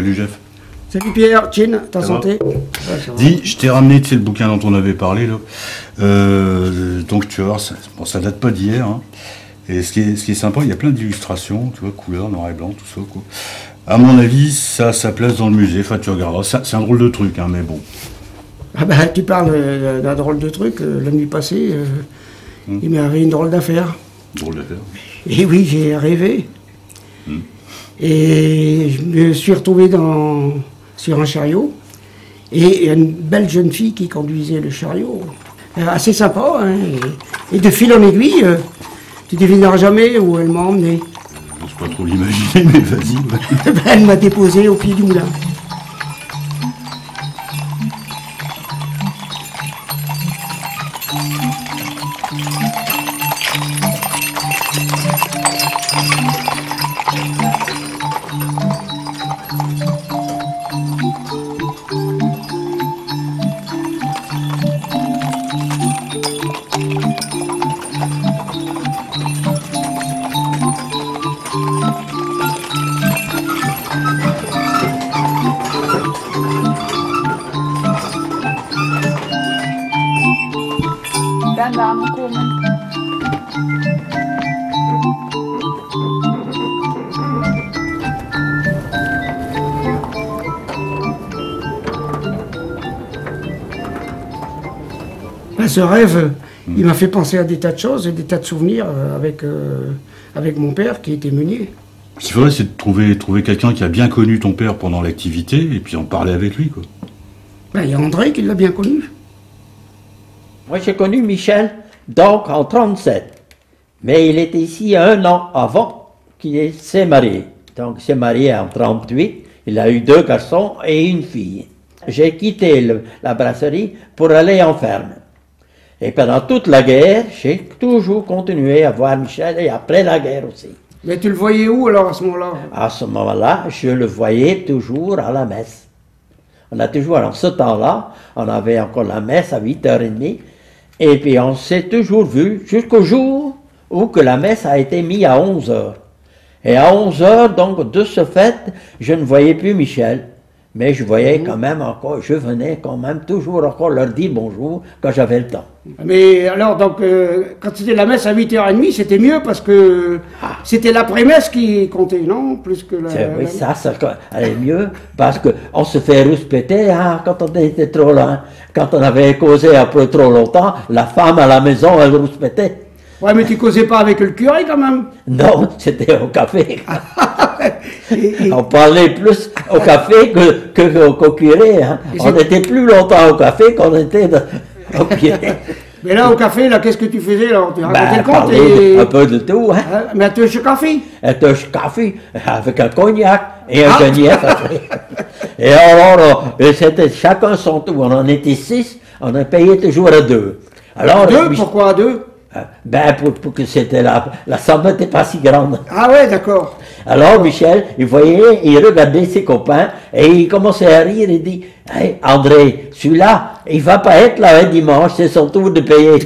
Salut Jeff. Salut Pierre, Tine, ta santé? Dis, je t'ai ramené, tu sais, le bouquin dont on avait parlé, là. Donc tu vas voir, ça date pas d'hier, hein. Et ce qui est sympa, il y a plein d'illustrations, tu vois, couleurs, noir et blanc, tout ça, quoi. À mon avis, ça a sa place dans le musée, enfin tu regarderas. C'est un drôle de truc, hein, mais bon. Ah bah tu parles d'un drôle de truc, la nuit passée, il m'est arrivé une drôle d'affaire. Drôle d'affaire. Et oui, j'ai rêvé. Et je me suis retrouvé sur un chariot, et une belle jeune fille qui conduisait le chariot, assez sympa, hein, et de fil en aiguille, tu devineras jamais où elle m'a emmené. Je n'ose pas trop l'imaginer, mais vas-y. Ouais. Elle m'a déposé au pied du moulin. Ce rêve, il m'a fait penser à des tas de choses, et des tas de souvenirs avec mon père qui était meunier. Ce qu'il faudrait, c'est de trouver quelqu'un qui a bien connu ton père pendant l'activité, et puis en parler avec lui, quoi. Ben, il y a André qui l'a bien connu. Moi, j'ai connu Michel, donc en 1937. Mais il était ici 1 an avant qu'il s'est marié. Donc, il s'est marié en 1938. Il a eu 2 garçons et une fille. J'ai quitté la brasserie pour aller en ferme. Et pendant toute la guerre, j'ai toujours continué à voir Michel, et après la guerre aussi. Mais tu le voyais où alors à ce moment-là? À ce moment-là, je le voyais toujours à la messe. On a toujours, en ce temps-là, on avait encore la messe à 8h30, et puis on s'est toujours vu jusqu'au jour où que la messe a été mise à 11h. Et à 11h, donc, de ce fait, je ne voyais plus Michel. Mais je voyais quand même encore, je venais quand même toujours encore leur dire bonjour quand j'avais le temps. Mais alors, donc, quand c'était la messe à 8h30, c'était mieux parce que c'était l'après-messe qui comptait, non? Plus que la... Oui, ça allait mieux parce qu'on se fait rouspéter hein, quand on était trop loin. Quand on avait causé un peu trop longtemps, la femme à la maison, elle rouspétait. Ouais, mais tu causais pas avec le curé quand même? Non, c'était au café. On parlait plus au café qu'au curé. Hein. On était plus longtemps au café qu'on était au curé. Mais là, au café, là, qu'est-ce que tu faisais là? Tu racontais le compte un peu de tout. Hein. Mais un touche café? Un touche café avec un cognac et un genièvre. Et alors, c'était chacun son tour. On en était 6, on a payé toujours à 2. Alors, 2? Pourquoi à 2? Ben, pour que c'était la somme n'était pas si grande. Ah ouais, d'accord. Alors Michel, il voyait, il regardait ses copains et il commençait à rire et dit hey, André, celui-là, il va pas être là un dimanche, c'est son tour de payer.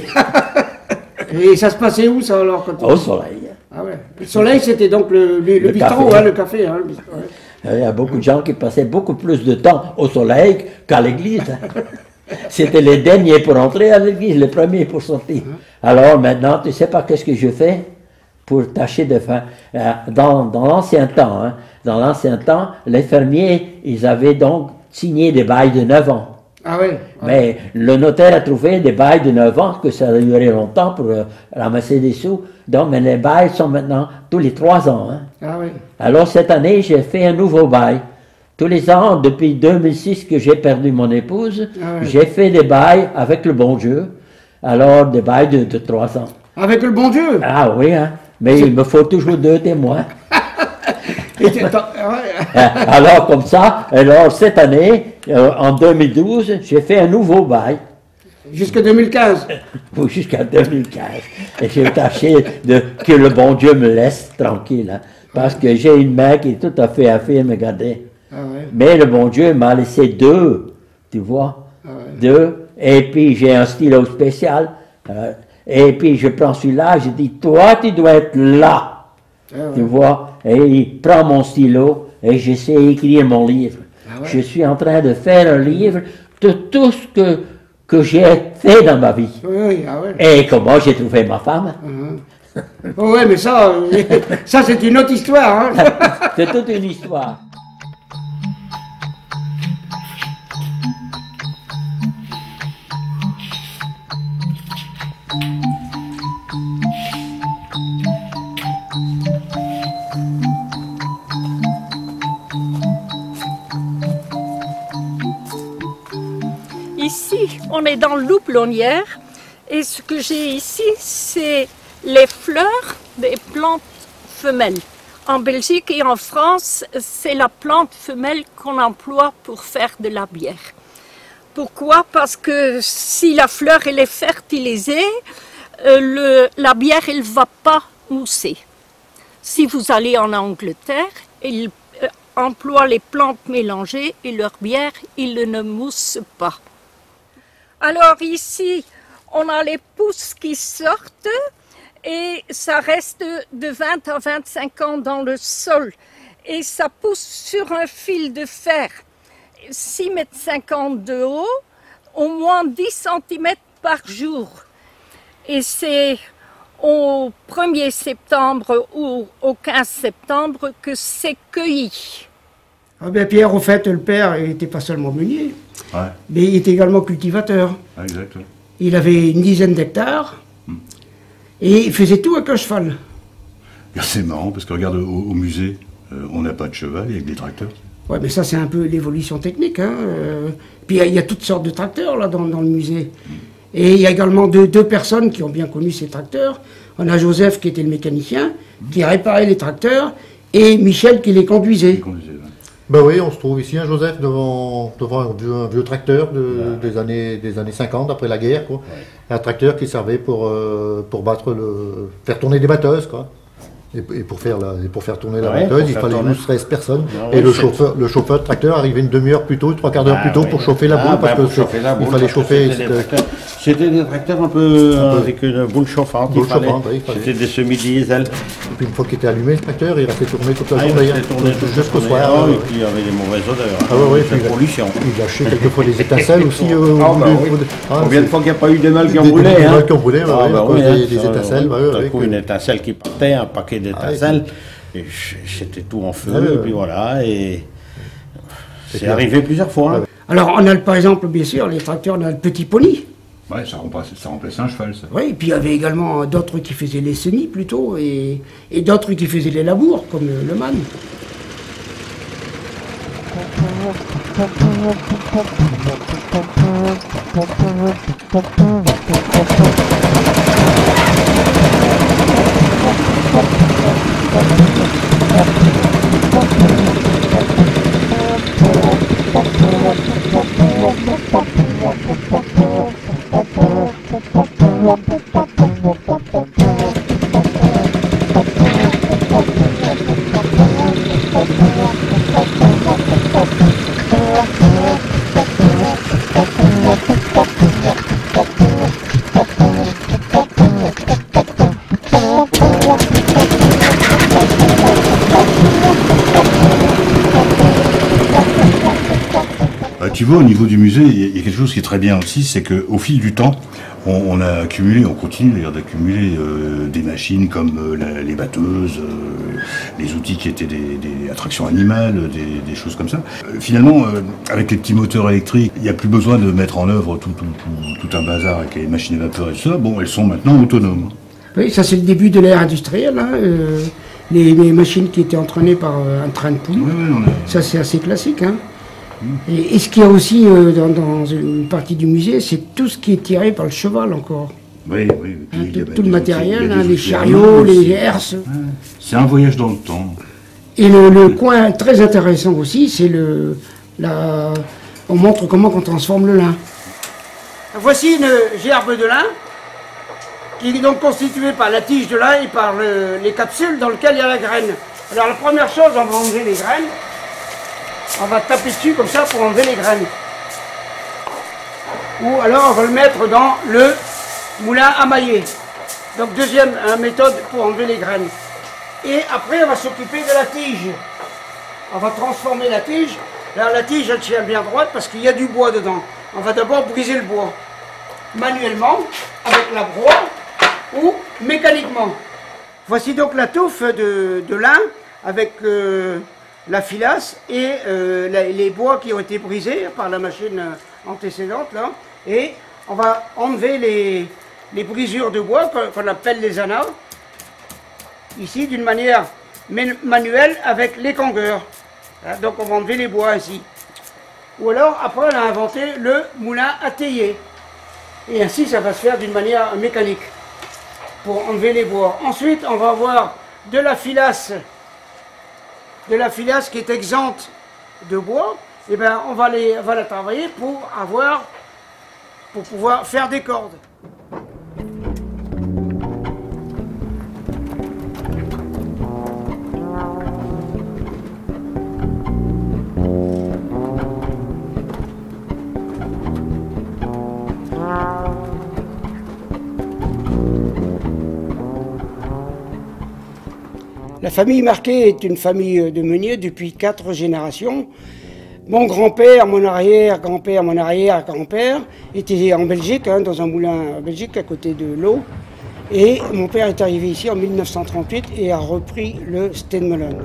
Et ça se passait où ça alors quand Au soleil. Ah ouais. Le soleil, c'était donc le bistrot, hein, le café. Hein, le bistrot, ouais. Il y a beaucoup de gens qui passaient beaucoup plus de temps au soleil qu'à l'église. C'était les derniers pour entrer à l'église, les premiers pour sortir. Alors maintenant, tu sais pas qu'est-ce que je fais pour tâcher de faire. Dans l'ancien temps, hein, dans l'ancien temps, les fermiers, ils avaient donc signé des bails de 9 ans. Ah oui. Mais le notaire a trouvé des bails de 9 ans, que ça a duré longtemps pour ramasser des sous. Donc, mais les bails sont maintenant tous les 3 ans. Hein. Ah oui. Alors cette année, j'ai fait un nouveau bail. Tous les ans, depuis 2006 que j'ai perdu mon épouse, j'ai fait des bails avec le bon Dieu. Alors, des bails de 3 ans. Avec le bon Dieu? Ah oui, hein. Mais il me faut toujours 2 témoins. Alors, comme ça, alors cette année, en 2012, j'ai fait un nouveau bail. Jusqu'à 2015? Oui, jusqu'à 2015. Et j'ai tâché que le bon Dieu me laisse tranquille. Hein, parce que j'ai une main qui est tout à fait affirme, regardez. Ah ouais. Mais le bon Dieu m'a laissé 2, tu vois, 2, et puis j'ai un stylo spécial, et puis je prends celui-là, je dis, toi tu dois être là, tu vois, et il prend mon stylo, et j'essaie d'écrire mon livre. Ah ouais. Je suis en train de faire un livre de tout ce que j'ai fait dans ma vie. Oui, ah ouais. Et comment j'ai trouvé ma femme. Oh ouais, mais ça, ça c'est une autre histoire. Hein. C'est toute une histoire. Ici, on est dans l'houblonnière et ce que j'ai ici, c'est les fleurs des plantes femelles. En Belgique et en France, c'est la plante femelle qu'on emploie pour faire de la bière. Pourquoi? Parce que si la fleur elle est fertilisée, la bière elle ne va pas mousser. Si vous allez en Angleterre, ils emploient les plantes mélangées et leur bière, ils ne moussent pas. Alors ici, on a les pousses qui sortent et ça reste de 20 à 25 ans dans le sol. Et ça pousse sur un fil de fer, 6,50 m de haut, au moins 10 cm par jour. Et c'est au 1er septembre ou au 15 septembre que c'est cueilli. Ah ben Pierre, au fait, le père, il n'était pas seulement meunier, Ouais, mais il était également cultivateur. exact. Ouais. Il avait une dizaine d'hectares et il faisait tout avec un cheval. C'est marrant parce que regarde au musée, on n'a pas de cheval, il y a que des tracteurs. Ouais, mais ça c'est un peu l'évolution technique. Hein. Puis il y a toutes sortes de tracteurs là dans le musée. Et il y a également deux personnes qui ont bien connu ces tracteurs. On a Joseph qui était le mécanicien, qui réparait les tracteurs, et Michel qui les conduisait. Ben oui, on se trouve ici, hein, Joseph, devant un vieux tracteur des années 50, après la guerre, quoi. Un tracteur qui servait pour faire tourner des batteuses, quoi. Et pour faire tourner la batteuse, il fallait 12-13 personnes. Et le chauffeur de tracteur arrivait une demi-heure plus tôt, 3 quarts d'heure plus tôt pour chauffer la boule, parce que il fallait chauffer. C'était des tracteurs un peu avec une boule chauffante. C'était des semi-diesel. Et puis une fois qu'il était allumé, le tracteur, il restait tourné toute la journée, jusqu'au soir. Et puis il y avait des mauvaises odeurs. Ah ouais, de pollution. Il lâchait quelquefois des étincelles aussi. Combien de fois qu'il n'y a pas eu des mâles qui ont brûlé? Des mâles qui ont brûlé, des étincelles. D'un coup, une étincelle qui partait, un paquet d'étincelles. Et c'était tout en feu, et puis voilà. Et c'est arrivé plusieurs fois. Alors on a par exemple, bien sûr, les tracteurs, on a le petit pony. Ouais, ça remplaçait un cheval, ça. Oui, et puis il y avait également d'autres qui faisaient les semis plutôt, et d'autres qui faisaient les labours, comme le man. Tu vois, au niveau du musée, il y a quelque chose qui est très bien aussi, c'est qu'au fil du temps, on a accumulé, on continue d'ailleurs d'accumuler des machines comme les batteuses, les outils qui étaient des attractions animales, des choses comme ça. Finalement, avec les petits moteurs électriques, il n'y a plus besoin de mettre en œuvre tout un bazar avec les machines à vapeur et tout ça. Bon, elles sont maintenant autonomes. Oui, ça c'est le début de l'ère industrielle. Hein, les machines qui étaient entraînées par un train de poule. Ça c'est assez classique. Hein. Et ce qu'il y a aussi dans une partie du musée, c'est tout ce qui est tiré par le cheval encore. Oui. Hein, tout le matériel, les chariots, les herses. Ouais. C'est un voyage dans le temps. Et le coin très intéressant aussi, c'est on montre comment on transforme le lin. Voici une gerbe de lin qui est donc constituée par la tige de lin et par les capsules dans lesquelles il y a la graine. Alors la première chose, on va enlever les graines. On va taper dessus comme ça pour enlever les graines. Ou alors on va le mettre dans le moulin à mailler. Donc deuxième méthode pour enlever les graines. Et après on va s'occuper de la tige. on va transformer la tige. Là, la tige, elle tient bien droite parce qu'il y a du bois dedans. On va d'abord briser le bois, manuellement, avec la broie ou mécaniquement. Voici donc la touffe de lin avec la filasse et les bois qui ont été brisés par la machine antécédente. Là. Et on va enlever les brisures de bois qu'on appelle les anneaux, ici d'une manière manuelle avec les cangueurs. Donc on va enlever les bois ainsi. Ou alors après on a inventé le moulin à théier. Et ainsi ça va se faire d'une manière mécanique pour enlever les bois. Ensuite on va avoir de la filasse qui est exempte de bois. Et ben on va la travailler pour pouvoir faire des cordes. La famille Marquet est une famille de meuniers depuis 4 générations. Mon grand-père, mon arrière-grand-père, mon arrière-grand-père étaient en Belgique, dans un moulin en Belgique à côté de l'eau. Et mon père est arrivé ici en 1938 et a repris le Steenmolen.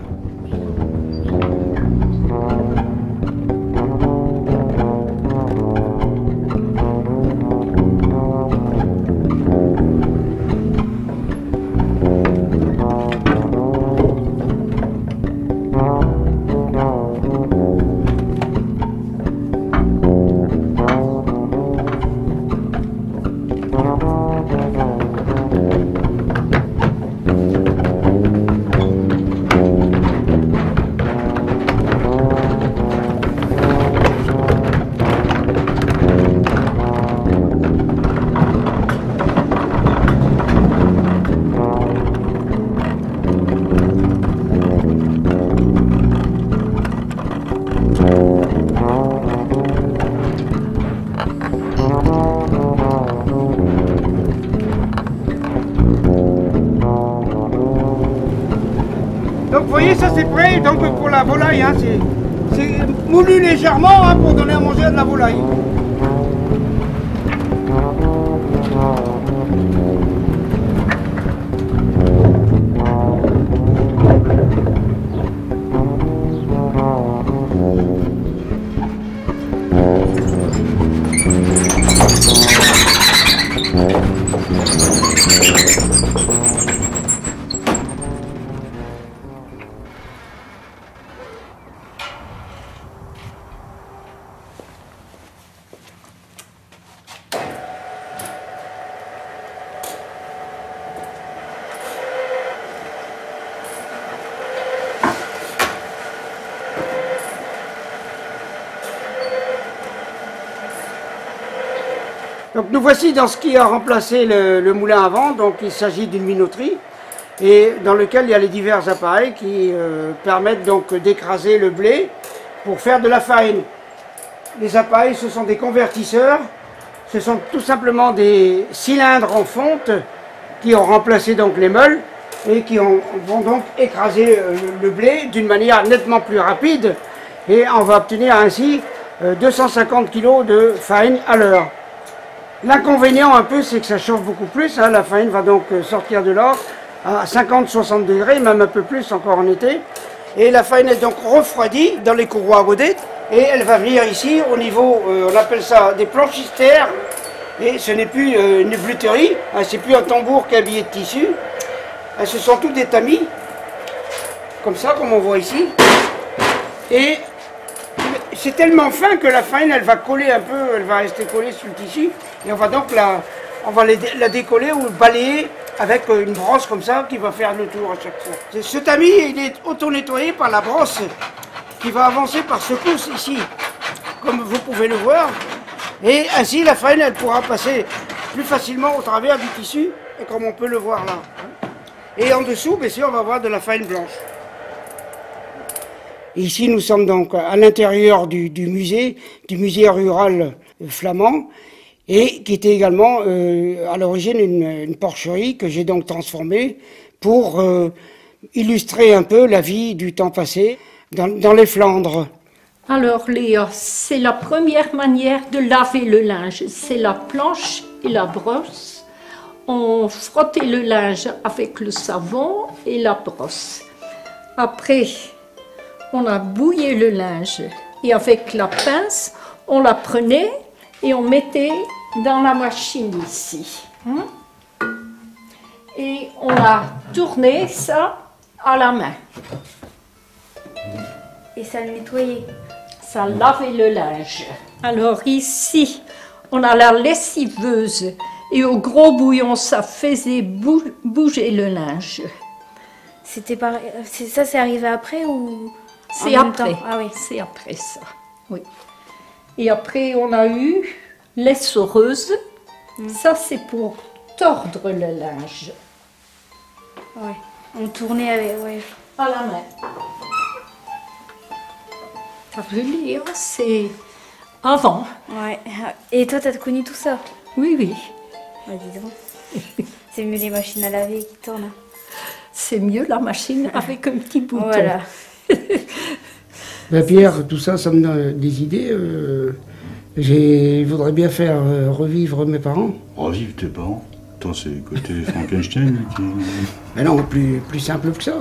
Donc vous voyez, ça c'est prêt donc, pour la volaille. Hein, c'est moulu légèrement hein, pour donner à manger à de la volaille. Donc nous voici dans ce qui a remplacé le moulin à vent, donc il s'agit d'une minoterie et dans lequel il y a les divers appareils qui permettent donc d'écraser le blé pour faire de la farine. Les appareils ce sont des convertisseurs, ce sont tout simplement des cylindres en fonte qui ont remplacé donc les meules et qui vont donc écraser le blé d'une manière nettement plus rapide et on va obtenir ainsi 250 kg de farine à l'heure. L'inconvénient un peu, c'est que ça chauffe beaucoup plus. Hein. La farine va donc sortir de là à 50-60 degrés, même un peu plus encore en été. Et la farine est donc refroidie dans les courroies à godet. Et elle va venir ici au niveau, on appelle ça des planchistères. Et ce n'est plus une éblouterie, hein, c'est plus un tambour qu'un billet de tissu. Ce sont tous des tamis, comme ça, comme on voit ici. Et c'est tellement fin que la farine, elle va coller un peu, elle va rester collée sur le tissu. Et on va donc la décoller ou balayer avec une brosse comme ça qui va faire le tour à chaque fois. Ce tamis, il est auto-nettoyé par la brosse qui va avancer par secousse ici, comme vous pouvez le voir. Et ainsi, la farine, elle pourra passer plus facilement au travers du tissu, et comme on peut le voir là. Et en dessous, bien sûr, on va voir de la farine blanche. Ici, nous sommes donc à l'intérieur du musée rural flamand, et qui était également à l'origine une porcherie que j'ai donc transformée pour illustrer un peu la vie du temps passé. dans les Flandres. Alors Léa, c'est la première manière de laver le linge. C'est la planche et la brosse. On frottait le linge avec le savon et la brosse. Après, on a bouillé le linge et avec la pince, on la prenait et on mettait dans la machine ici. Et on a tourné ça à la main. Et ça le nettoyait. Ça lavait le linge. Alors ici, on a la lessiveuse et au gros bouillon, ça faisait bouger le linge. Ça, c'est arrivé après ou C'est en même temps? après. Ah oui. C'est après ça. Oui. Et après, on a eu l'essoreuse. Ça, c'est pour tordre le linge Ouais. On tournait avec. Ouais. à la main. T'as vu, Léa, c'est avant. Ouais. Et toi, t'as connu tout ça? Oui, oui. Bah, dis donc. C'est mieux les machines à laver qui tournent. C'est mieux la machine avec un petit bouton. Voilà. Ben Pierre, tout ça, ça me donne des idées. Je voudrais bien faire revivre mes parents. Revivre tes parents. Attends, c'est côté Frankenstein qui... Mais non, plus simple que ça.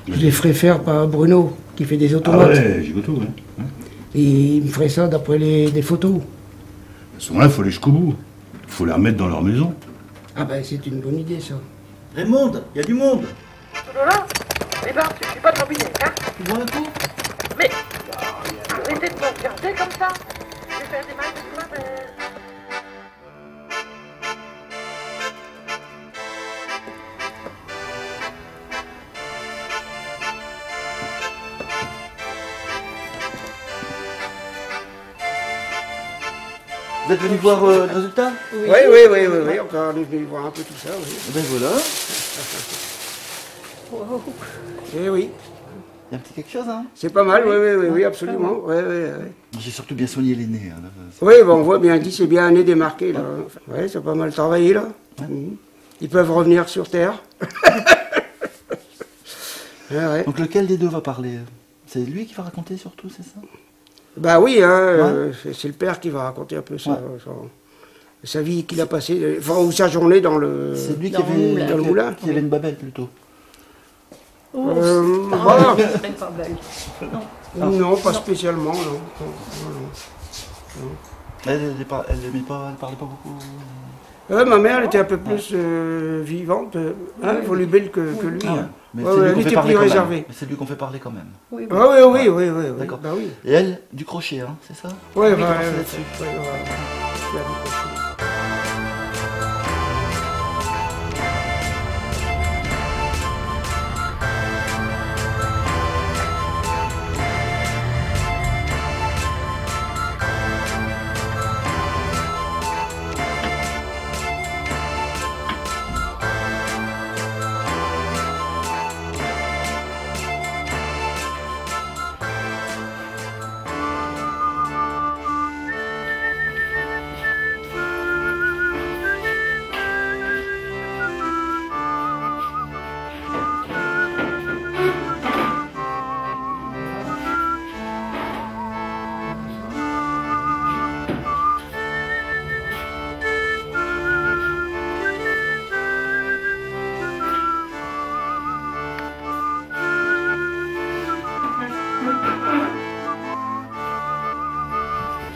Je les ferais faire par Bruno, qui fait des Ah automates. ouais, Gigoto, ouais. Et il me ferait ça d'après des photos. À ce moment-là, il faut aller jusqu'au bout. Il faut les remettre dans leur maison. Ah ben c'est une bonne idée ça. Raymond, il y a du monde. Là, eh ben, suffit pas de m'embêter, hein. Tu vois un coup? Mais, arrêtez de me regarder comme ça. Je vais faire des mal de ma mère. Vous êtes venu voir le résultat? Oui, encore on est venu voir un peu tout ça, oui. Ben voilà. Eh oui, Il y a un petit quelque chose, hein? c'est pas mal, oui, absolument. Oui. J'ai surtout bien soigné les nez. Hein, là. Oui, bon, on voit bien dit, c'est bien un nez démarqué là. Oui, c'est pas mal travaillé là. Ils peuvent revenir sur Terre. Ouais. Donc lequel des deux va parler? C'est lui qui va raconter surtout, c'est ça? Bah oui, hein, c'est le père qui va raconter un peu sa vie qu'il a passée, enfin, ou sa journée dans le C'est lui qui dans le avait, dans le moulin. qui avait une babelle plutôt. Voilà. C'est pas belle. Non, pas spécialement, non. Elle n'aimait pas, elle parlait pas beaucoup. Ma mère, elle était un peu plus vivante, volubile que lui. Ah ouais. Hein. Mais Ouais, c'est lui elle qu'on fait était parler plus quand même. réservée. Mais c'est lui qu'on fait parler quand même. Oui, Oui. D'accord. Bah oui. Et elle, du crochet, hein, c'est ça? Ouais, Oui, ouais, c'est ouais, là-dessus. ouais, ouais.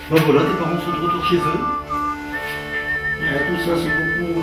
Donc voilà, tes parents sont de retour chez eux. Tout ça, c'est beaucoup